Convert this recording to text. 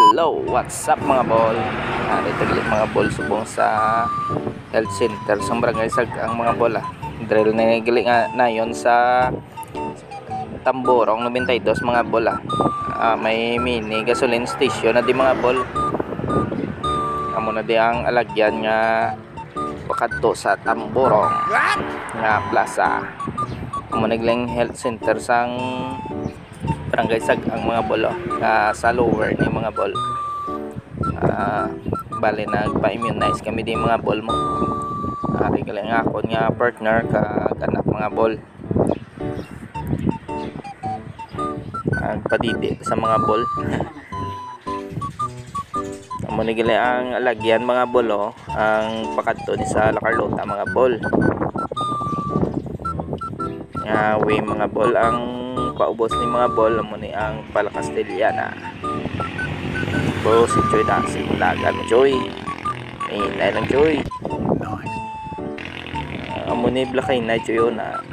Hello, what's up mga bol? Dito galit mga bol subong sa health center sa barangay Sag ang mga bola. Drill na gali nga na yon sa Tamborong 92 mga bola. May mini gasoline station na di mga bol. Amo na di ang alagyan nga pakadto sa Tamborong nga plaza. Amo nagling health center sang barangay Sag ang mga bolo sa lower ni mga bol. Bali nagpa-immunize kami din mga bol mo. Galing ako nga partner kaganap mga bol. Padidi sa mga bol. Amo ni gali ang alagyan mga bolo ang pakadto ni sa La Carlota mga bol. Way mga bol ang paubos ni mga bol amo ni ang Pala Castellana. Po si Choy na simulagan mo Choy. Inay lang Choy. Amo ni Blakay na Choy na